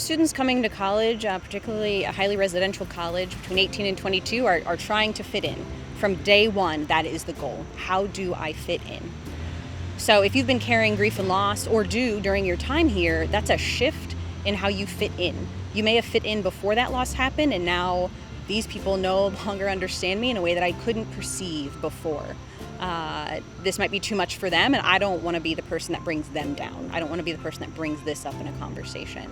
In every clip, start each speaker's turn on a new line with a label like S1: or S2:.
S1: students coming to college, particularly a highly residential college between 18 and 22, are trying to fit in. From day one, that is the goal. How do I fit in? So if you've been carrying grief and loss, or do during your time here, that's a shift in how you fit in. You may have fit in before that loss happened, and now these people no longer understand me in a way that I couldn't perceive before. This might be too much for them, and I don't want to be the person that brings them down. I don't want to be the person that brings this up in a conversation.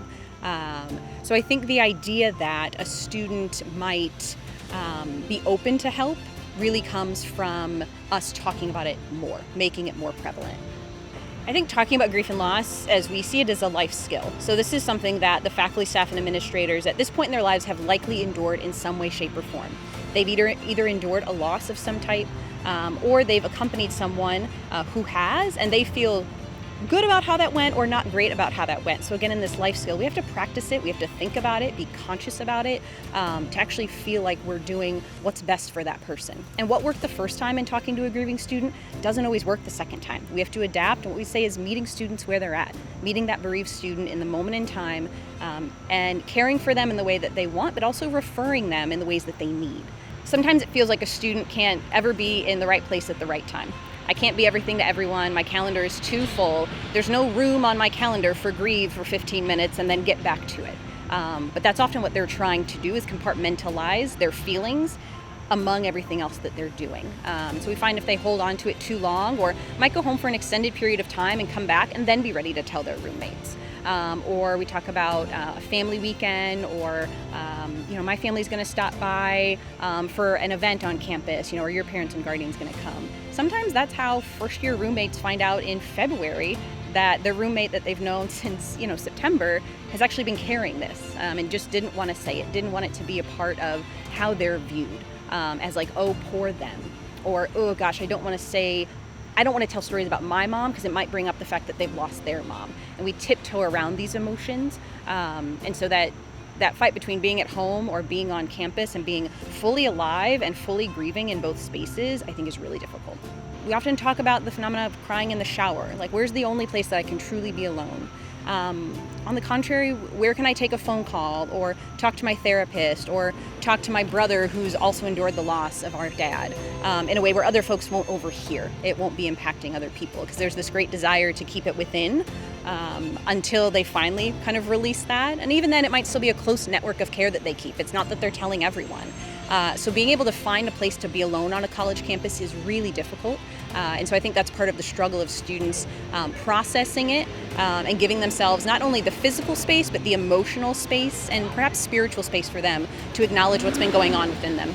S1: So I think the idea that a student might be open to help really comes from us talking about it more, making it more prevalent. I think talking about grief and loss, as we see it, is a life skill. So this is something that the faculty, staff, and administrators at this point in their lives have likely endured in some way, shape, or form. They've either endured a loss of some type, or they've accompanied someone who has, and they feel good about how that went or not great about how that went. So again, in this life skill, we have to practice it, we have to think about it, be conscious about it, to actually feel like we're doing what's best for that person. And what worked the first time in talking to a grieving student doesn't always work the second time. We have to adapt, and what we say is meeting students where they're at, meeting that bereaved student in the moment in time, and caring for them in the way that they want, but also referring them in the ways that they need. Sometimes it feels like a student can't ever be in the right place at the right time. I can't be everything to everyone. My calendar is too full. There's no room on my calendar for grieve for 15 minutes and then get back to it. But that's often what they're trying to do, is compartmentalize their feelings among everything else that they're doing. So we find if they hold on to it too long, or might go home for an extended period of time and come back and then be ready to tell their roommates. Or we talk about a family weekend, or my family's going to stop by for an event on campus, or your parents and guardian's going to come. Sometimes that's how first-year roommates find out in February that their roommate that they've known since September has actually been carrying this, and just didn't want to say it, didn't want it to be a part of how they're viewed, as like, oh, poor them, or oh gosh, I don't want to tell stories about my mom because it might bring up the fact that they've lost their mom. And we tiptoe around these emotions. And so that fight between being at home or being on campus and being fully alive and fully grieving in both spaces, I think is really difficult. We often talk about the phenomena of crying in the shower. Like, where's the only place that I can truly be alone? On the contrary, where can I take a phone call, or talk to my therapist, or talk to my brother who's also endured the loss of our dad, in a way where other folks won't overhear. It won't be impacting other people, because there's this great desire to keep it within until they finally kind of release that. And even then, it might still be a close network of care that they keep. It's not that they're telling everyone. So being able to find a place to be alone on a college campus is really difficult. And so I think that's part of the struggle of students processing it and giving themselves not only the physical space, but the emotional space and perhaps spiritual space for them to acknowledge what's been going on within them.